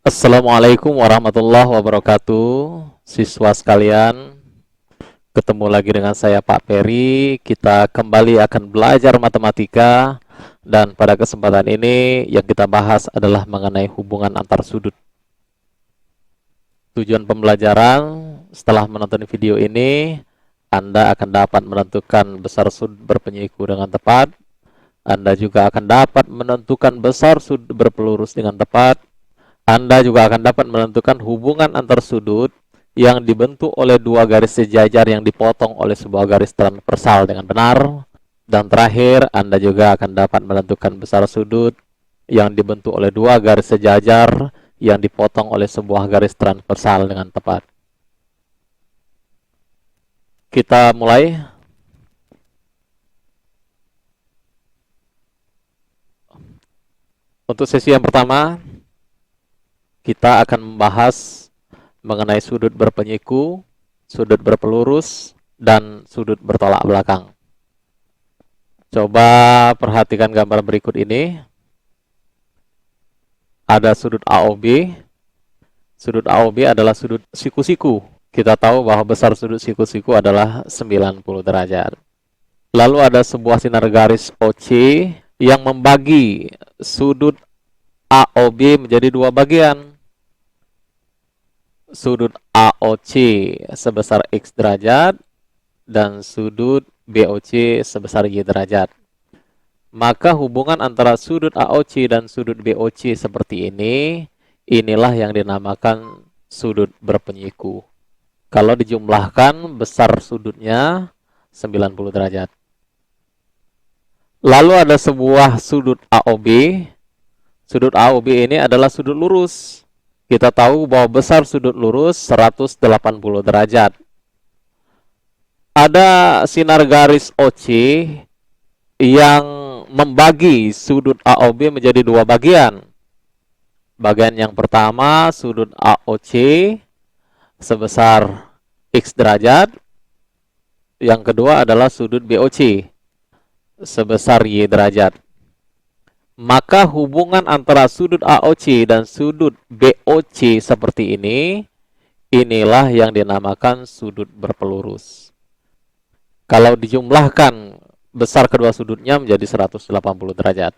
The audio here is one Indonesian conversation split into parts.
Assalamualaikum warahmatullahi wabarakatuh. Siswa sekalian, ketemu lagi dengan saya Pak Peri. Kita kembali akan belajar matematika dan pada kesempatan ini yang kita bahas adalah mengenai hubungan antar sudut. Tujuan pembelajaran, setelah menonton video ini, Anda akan dapat menentukan besar sudut berpenyiku dengan tepat. Anda juga akan dapat menentukan besar sudut berpelurus dengan tepat. Anda juga akan dapat menentukan hubungan antar sudut yang dibentuk oleh dua garis sejajar yang dipotong oleh sebuah garis transversal dengan benar. Dan terakhir, Anda juga akan dapat menentukan besar sudut yang dibentuk oleh dua garis sejajar yang dipotong oleh sebuah garis transversal dengan tepat. Kita mulai. Untuk sesi yang pertama, kita akan membahas mengenai sudut berpenyiku, sudut berpelurus, dan sudut bertolak belakang. Coba perhatikan gambar berikut ini. Ada sudut AOB. Sudut AOB adalah sudut siku-siku. Kita tahu bahwa besar sudut siku-siku adalah 90 derajat. Lalu ada sebuah sinar garis OC yang membagi sudut AOB menjadi dua bagian. Sudut AOC sebesar X derajat dan sudut BOC sebesar Y derajat. Maka hubungan antara sudut AOC dan sudut BOC seperti ini, inilah yang dinamakan sudut berpenyiku. Kalau dijumlahkan, besar sudutnya 90 derajat. Lalu ada sebuah sudut AOB. Sudut AOB ini adalah sudut lurus. Kita tahu bahwa besar sudut lurus 180 derajat. Ada sinar garis OC yang membagi sudut AOB menjadi dua bagian. Bagian yang pertama, sudut AOC sebesar X derajat. Yang kedua adalah sudut BOC sebesar Y derajat. Maka hubungan antara sudut AOC dan sudut BOC seperti ini, inilah yang dinamakan sudut berpelurus. Kalau dijumlahkan, besar kedua sudutnya menjadi 180 derajat.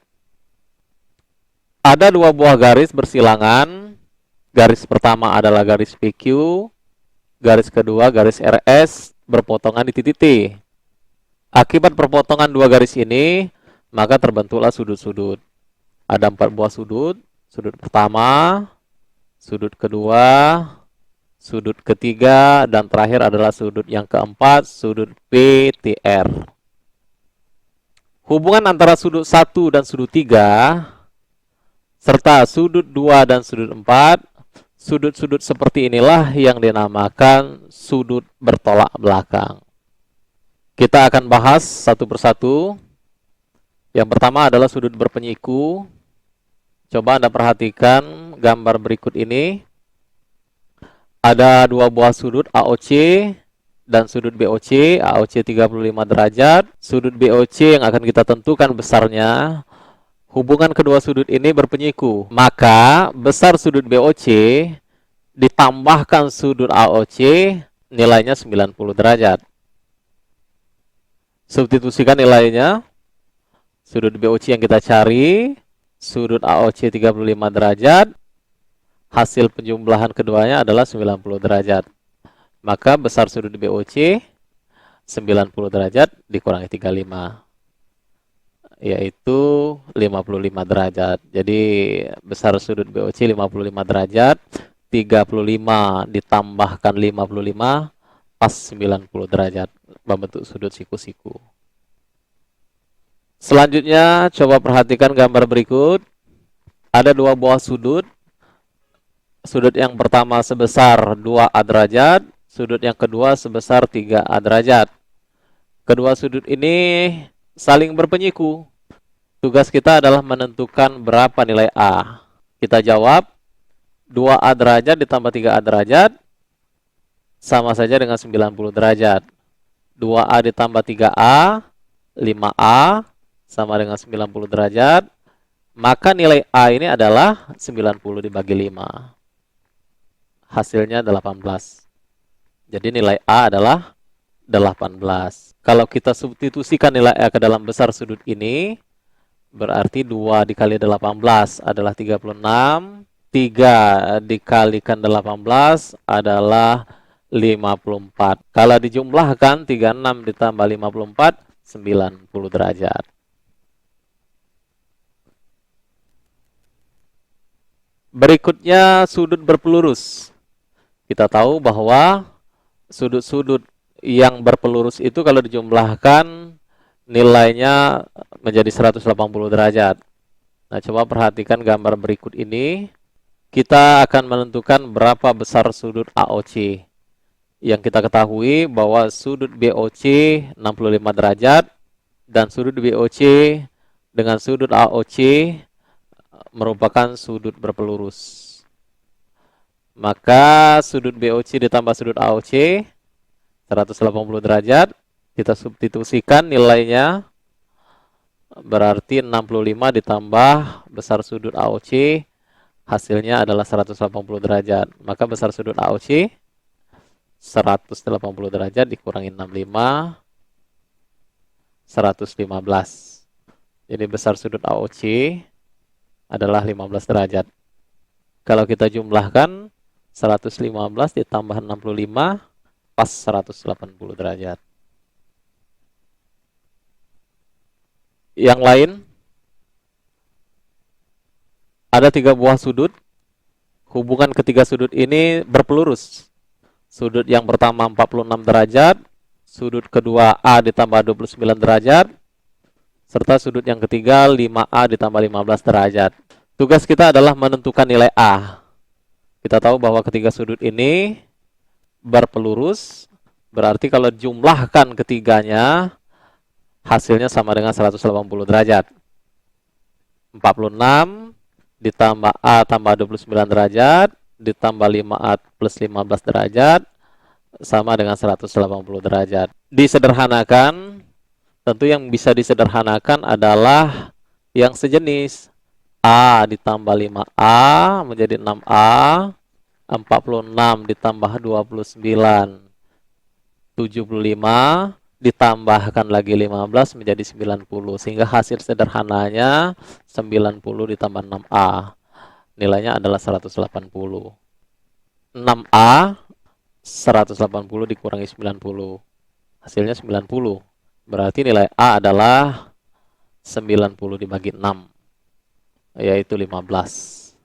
Ada dua buah garis bersilangan. Garis pertama adalah garis PQ, garis kedua garis RS berpotongan di titik T. Akibat perpotongan dua garis ini, maka terbentuklah sudut-sudut. Ada 4 buah sudut. Sudut pertama, sudut kedua, sudut ketiga, dan terakhir adalah sudut yang keempat, sudut PTR. Hubungan antara sudut 1 dan sudut 3, serta sudut 2 dan sudut 4, sudut-sudut seperti inilah yang dinamakan sudut bertolak belakang. Kita akan bahas satu persatu. Yang pertama adalah sudut berpenyiku. Coba Anda perhatikan gambar berikut ini. Ada dua buah sudut AOC dan sudut BOC. AOC 35 derajat. Sudut BOC yang akan kita tentukan besarnya. Hubungan kedua sudut ini berpenyiku. Maka besar sudut BOC ditambahkan sudut AOC nilainya 90 derajat. Substitusikan nilainya. Sudut BOC yang kita cari, sudut AOC 35 derajat, hasil penjumlahan keduanya adalah 90 derajat. Maka besar sudut BOC 90 derajat dikurangi 35, yaitu 55 derajat. Jadi besar sudut BOC 55 derajat, 35 ditambahkan 55, pas 90 derajat, membentuk sudut siku-siku. Selanjutnya, coba perhatikan gambar berikut. Ada dua buah sudut. Sudut yang pertama sebesar 2A derajat. Sudut yang kedua sebesar 3A derajat. Kedua sudut ini saling berpenyiku. Tugas kita adalah menentukan berapa nilai A. Kita jawab, 2A derajat ditambah 3A derajat sama saja dengan 90 derajat. 2A ditambah 3A, 5A, sama dengan 90 derajat, maka nilai A ini adalah 90 dibagi 5. hasilnya 18. Jadi nilai A adalah 18. Kalau kita substitusikan nilai A ke dalam besar sudut ini, berarti 2 dikali 18 adalah 36. 3 dikalikan 18 adalah 54. Kalau dijumlahkan 36 ditambah 54, 90 derajat. Berikutnya sudut berpelurus. Kita tahu bahwa sudut-sudut yang berpelurus itu kalau dijumlahkan nilainya menjadi 180 derajat. Nah, coba perhatikan gambar berikut ini. Kita akan menentukan berapa besar sudut AOC. Yang kita ketahui bahwa sudut BOC 65 derajat dan sudut BOC dengan sudut AOC merupakan sudut berpelurus. Maka sudut BOC ditambah sudut AOC 180 derajat, kita substitusikan nilainya, berarti 65 ditambah besar sudut AOC, hasilnya adalah 180 derajat. Maka besar sudut AOC 180 derajat dikurangi 65, 115. Jadi besar sudut AOC adalah 15 derajat. Kalau kita jumlahkan 115 ditambah 65 pas 180 derajat. Yang lain, ada 3 buah sudut. Hubungan ketiga sudut ini berpelurus. Sudut yang pertama 46 derajat, sudut kedua A ditambah 29 derajat, serta sudut yang ketiga 5A ditambah 15 derajat. Tugas kita adalah menentukan nilai A. Kita tahu bahwa ketiga sudut ini berpelurus, berarti kalau jumlahkan ketiganya, hasilnya sama dengan 180 derajat. 46 ditambah A tambah 29 derajat, ditambah 5A plus 15 derajat, sama dengan 180 derajat. Disederhanakan, tentu yang bisa disederhanakan adalah yang sejenis. A ditambah 5A menjadi 6A, 46 ditambah 29, 75, ditambahkan lagi 15 menjadi 90. Sehingga hasil sederhananya 90 ditambah 6A. Nilainya adalah 180. 6A 180 dikurangi 90. Hasilnya 90. Berarti nilai A adalah 90 dibagi 6. Yaitu 15.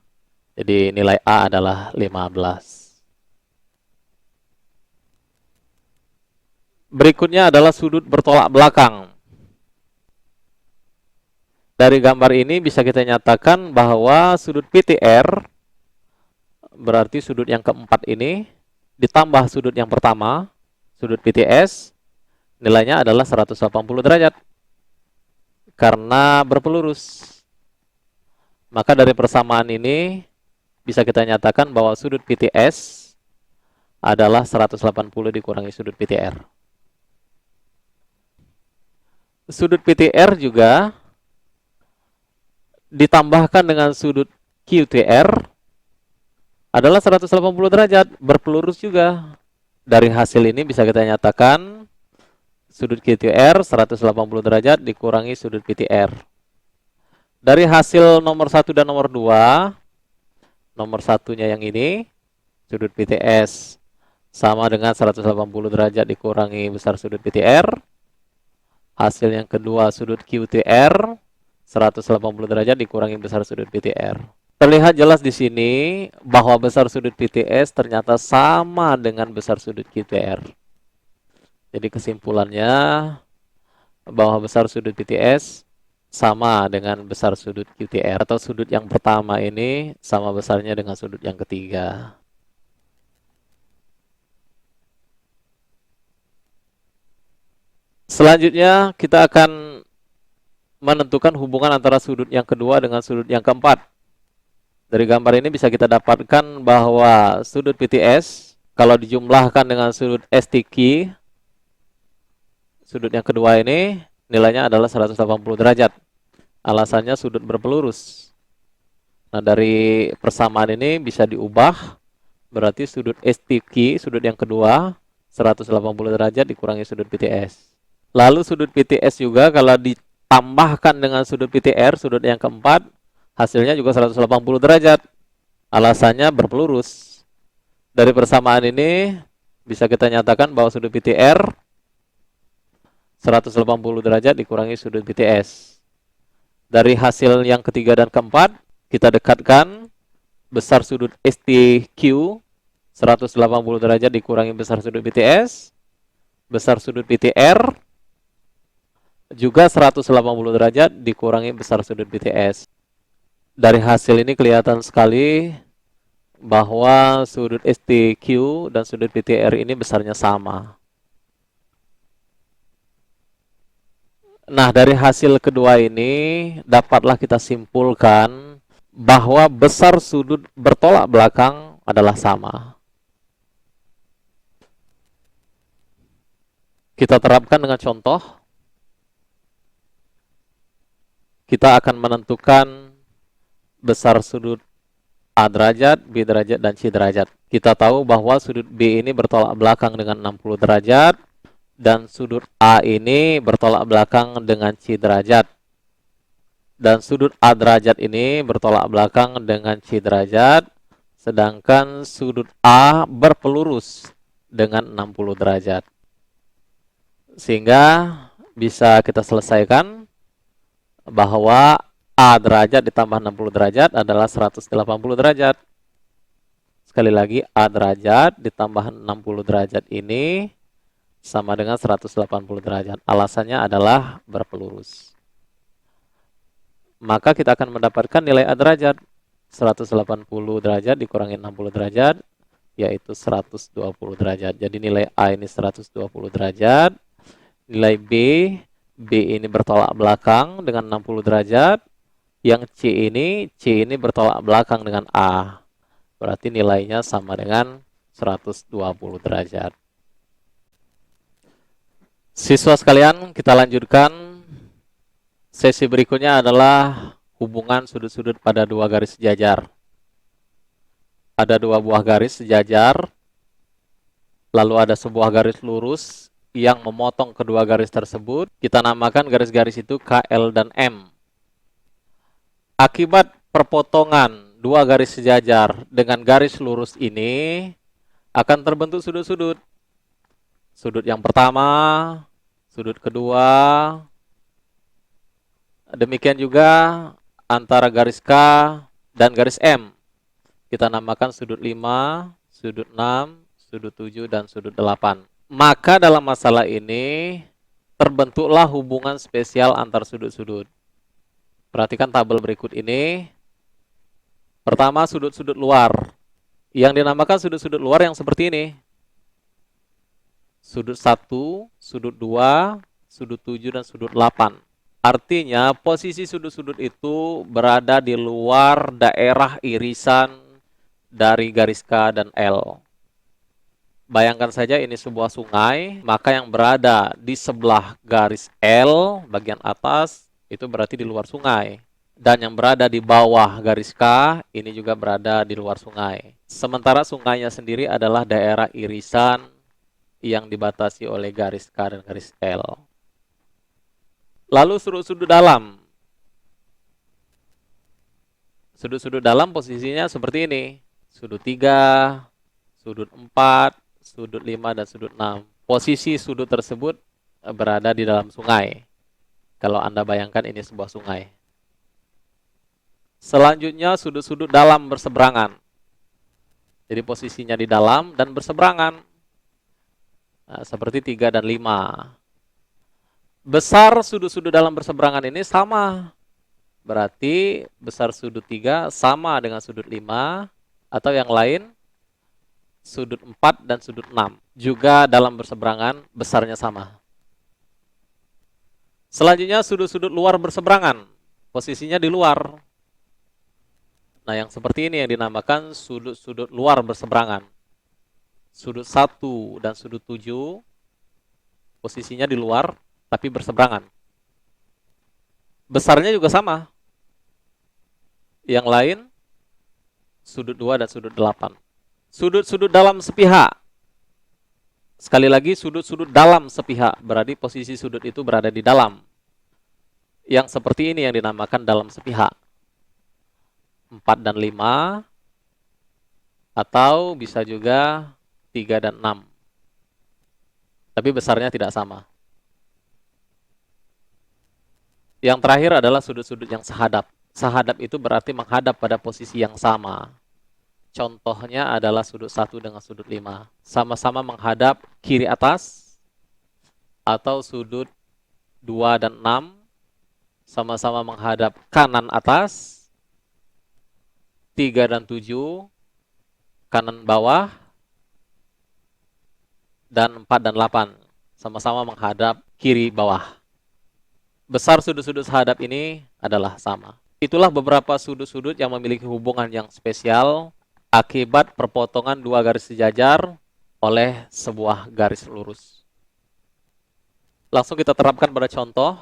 Jadi nilai A adalah 15. Berikutnya adalah sudut bertolak belakang. Dari gambar ini bisa kita nyatakan bahwa sudut PTR, berarti sudut yang keempat ini, ditambah sudut yang pertama, sudut PTS, nilainya adalah 180 derajat. Karena berpelurus. Maka dari persamaan ini, bisa kita nyatakan bahwa sudut PTS adalah 180 dikurangi sudut PTR. Sudut PTR juga ditambahkan dengan sudut QTR adalah 180 derajat, berpelurus juga. Dari hasil ini bisa kita nyatakan sudut QTR 180 derajat dikurangi sudut PTR. Dari hasil nomor 1 dan nomor 2, nomor satunya yang ini, sudut PTS sama dengan 180 derajat dikurangi besar sudut PTR. Hasil yang kedua sudut QTR 180 derajat dikurangi besar sudut PTR. Terlihat jelas di sini bahwa besar sudut PTS ternyata sama dengan besar sudut QTR. Jadi kesimpulannya bahwa besar sudut PTS sama dengan besar sudut QTR, atau sudut yang pertama ini sama besarnya dengan sudut yang ketiga. Selanjutnya kita akan menentukan hubungan antara sudut yang kedua dengan sudut yang keempat. Dari gambar ini bisa kita dapatkan bahwa sudut PTS kalau dijumlahkan dengan sudut STQ, sudut yang kedua ini nilainya adalah 180 derajat. Alasannya sudut berpelurus. Nah, dari persamaan ini bisa diubah Berarti sudut STQ, sudut yang kedua, 180 derajat dikurangi sudut PTS. Lalu sudut PTS juga kalau ditambahkan dengan sudut PTR, sudut yang keempat, hasilnya juga 180 derajat. Alasannya berpelurus. Dari persamaan ini, bisa kita nyatakan bahwa sudut PTR 180 derajat dikurangi sudut PTS. Dari hasil yang ketiga dan keempat, kita dekatkan besar sudut STQ 180 derajat dikurangi besar sudut PTS, besar sudut PTR juga 180 derajat dikurangi besar sudut PTS. Dari hasil ini kelihatan sekali bahwa sudut STQ dan sudut PTR ini besarnya sama. Nah, dari hasil kedua ini dapatlah kita simpulkan bahwa besar sudut bertolak belakang adalah sama. Kita terapkan dengan contoh. Kita akan menentukan besar sudut A derajat, B derajat, dan C derajat. Kita tahu bahwa sudut B ini bertolak belakang dengan 60 derajat, dan sudut A ini bertolak belakang dengan C derajat. Dan sudut A derajat ini bertolak belakang dengan C derajat, sedangkan sudut A berpelurus dengan 60 derajat. Sehingga bisa kita selesaikan bahwa A derajat ditambah 60 derajat adalah 180 derajat. Sekali lagi, A derajat ditambah 60 derajat ini sama dengan 180 derajat. Alasannya adalah berpelurus. Maka kita akan mendapatkan nilai A derajat. 180 derajat dikurangi 60 derajat, yaitu 120 derajat. Jadi nilai A ini 120 derajat. Nilai B ini bertolak belakang dengan 60 derajat. Yang C ini bertolak belakang dengan A. Berarti nilainya sama dengan 120 derajat. Siswa sekalian, kita lanjutkan. Sesi berikutnya adalah hubungan sudut-sudut pada dua garis sejajar. Ada dua buah garis sejajar, lalu ada sebuah garis lurus yang memotong kedua garis tersebut. Kita namakan garis-garis itu KL dan M. Akibat perpotongan dua garis sejajar dengan garis lurus ini akan terbentuk sudut-sudut. Sudut yang pertama, sudut kedua, demikian juga antara garis K dan garis M. Kita namakan sudut 5, sudut 6, sudut 7, dan sudut 8. Maka dalam masalah ini terbentuklah hubungan spesial antar sudut-sudut. Perhatikan tabel berikut ini. Pertama, sudut-sudut luar. Yang dinamakan sudut-sudut luar yang seperti ini. Sudut 1, sudut 2, sudut 7, dan sudut 8. Artinya, posisi sudut-sudut itu berada di luar daerah irisan dari garis K dan L. Bayangkan saja ini sebuah sungai, maka yang berada di sebelah garis L, bagian atas, itu berarti di luar sungai. Dan yang berada di bawah garis K, ini juga berada di luar sungai. Sementara sungainya sendiri adalah daerah irisan yang dibatasi oleh garis K dan garis L. Lalu sudut-sudut dalam. Sudut-sudut dalam posisinya seperti ini. Sudut 3, sudut 4, sudut 5, dan sudut 6. Posisi sudut tersebut berada di dalam sungai. Kalau Anda bayangkan ini sebuah sungai. Selanjutnya sudut-sudut dalam berseberangan. Jadi posisinya di dalam dan berseberangan. Nah, seperti 3 dan 5. Besar sudut-sudut dalam berseberangan ini sama. Berarti besar sudut 3 sama dengan sudut 5. Atau yang lain, sudut 4 dan sudut 6. Juga dalam berseberangan besarnya sama. Selanjutnya sudut-sudut luar berseberangan. Posisinya di luar. Nah, yang seperti ini yang dinamakan sudut-sudut luar berseberangan. Sudut 1 dan sudut 7 posisinya di luar tapi berseberangan. Besarnya juga sama. Yang lain sudut 2 dan sudut 8. Sudut-sudut dalam sepihak. Sekali lagi, sudut-sudut dalam sepihak. Berarti posisi sudut itu berada di dalam. Yang seperti ini yang dinamakan dalam sepihak. 4 dan 5. Atau bisa juga 3 dan 6. Tapi besarnya tidak sama. Yang terakhir adalah sudut-sudut yang sahadap. Sahadap itu berarti menghadap pada posisi yang sama. Contohnya adalah sudut 1 dengan sudut 5. Sama-sama menghadap kiri atas. Atau sudut 2 dan 6. Sama-sama menghadap kanan atas. 3 dan 7. Kanan bawah. Dan 4 dan 8. Sama-sama menghadap kiri bawah. Besar sudut-sudut sahadap ini adalah sama. Itulah beberapa sudut-sudut yang memiliki hubungan yang spesial akibat perpotongan dua garis sejajar oleh sebuah garis lurus. Langsung kita terapkan pada contoh.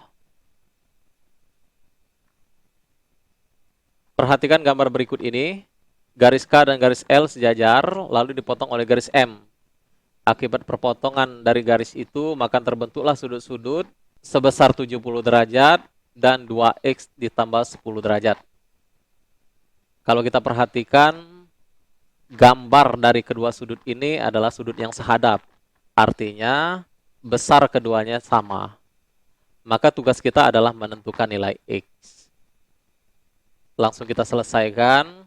Perhatikan gambar berikut ini. Garis K dan garis L sejajar, lalu dipotong oleh garis M. Akibat perpotongan dari garis itu, maka terbentuklah sudut-sudut sebesar 70 derajat dan 2x ditambah 10 derajat. Kalau kita perhatikan, gambar dari kedua sudut ini adalah sudut yang sahadap. Artinya, besar keduanya sama. Maka tugas kita adalah menentukan nilai x. Langsung kita selesaikan,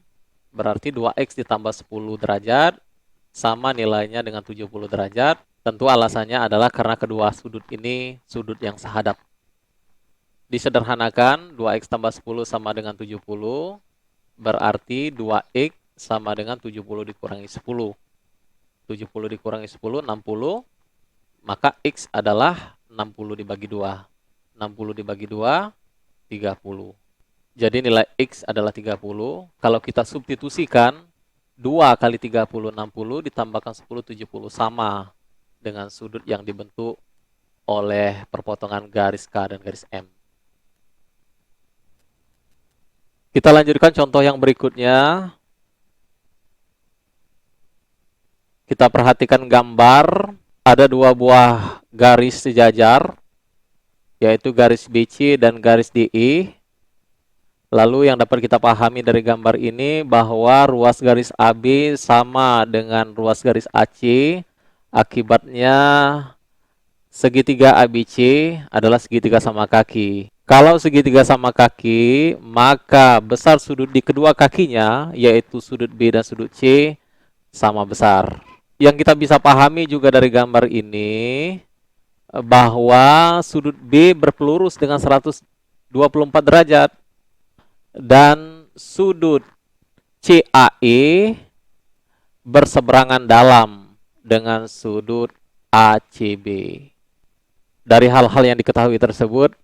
berarti 2x ditambah 10 derajat, sama nilainya dengan 70 derajat. Tentu alasannya adalah karena kedua sudut ini sudut yang sahadap. Disederhanakan, 2x tambah 10 sama dengan 70, berarti 2x sama dengan 70 dikurangi 10. 70 dikurangi 10, 60, maka x adalah 60 dibagi 2. 60 dibagi 2, 30. Jadi nilai x adalah 30. Kalau kita substitusikan, 2 kali 30, 60, ditambahkan 10, 70, sama dengan sudut yang dibentuk oleh perpotongan garis K dan garis M. Kita lanjutkan contoh yang berikutnya. Kita perhatikan gambar, ada dua buah garis sejajar, yaitu garis BC dan garis DE. Lalu yang dapat kita pahami dari gambar ini bahwa ruas garis AB sama dengan ruas garis AC. Akibatnya segitiga ABC adalah segitiga sama kaki. Kalau segitiga sama kaki, maka besar sudut di kedua kakinya, yaitu sudut B dan sudut C, sama besar. Yang kita bisa pahami juga dari gambar ini, bahwa sudut B berpelurus dengan 124 derajat, dan sudut CAE berseberangan dalam dengan sudut ACB. Dari hal-hal yang diketahui tersebut,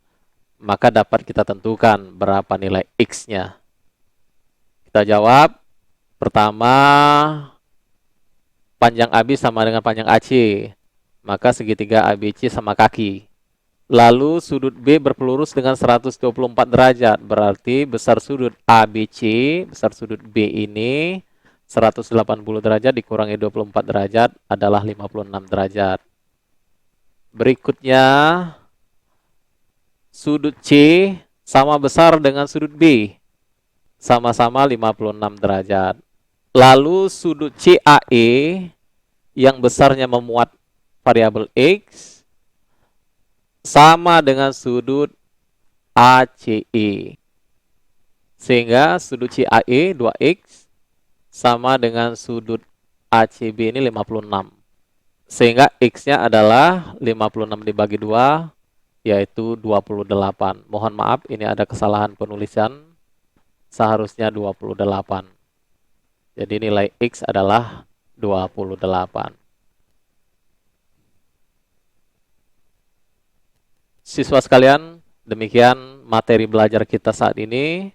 maka dapat kita tentukan berapa nilai X-nya. Kita jawab. Pertama, panjang AB sama dengan panjang AC. Maka segitiga ABC sama kaki. Lalu sudut B berpelurus dengan 124 derajat. Berarti besar sudut ABC, besar sudut B ini 180 derajat dikurangi 24 derajat adalah 56 derajat. Berikutnya, sudut C sama besar dengan sudut B. Sama-sama 56 derajat. Lalu sudut CAE yang besarnya memuat variabel X sama dengan sudut ACE. Sehingga sudut CAE 2X sama dengan sudut ACB ini 56. Sehingga X-nya adalah 56 dibagi 2, yaitu 28. Mohon maaf, ini ada kesalahan penulisan. Seharusnya 28. Jadi nilai X adalah 28. Siswa sekalian, demikian materi belajar kita saat ini.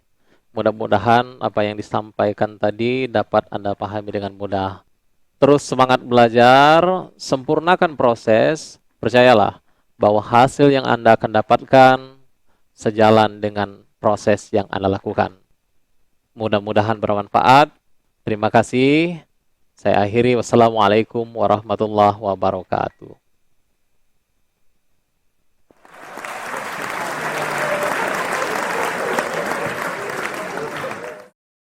Mudah-mudahan apa yang disampaikan tadi dapat Anda pahami dengan mudah. Terus semangat belajar, sempurnakan proses, percayalah bahwa hasil yang Anda akan dapatkan sejalan dengan proses yang Anda lakukan. Mudah-mudahan bermanfaat. Terima kasih. Saya akhiri, wassalamualaikum warahmatullahi wabarakatuh.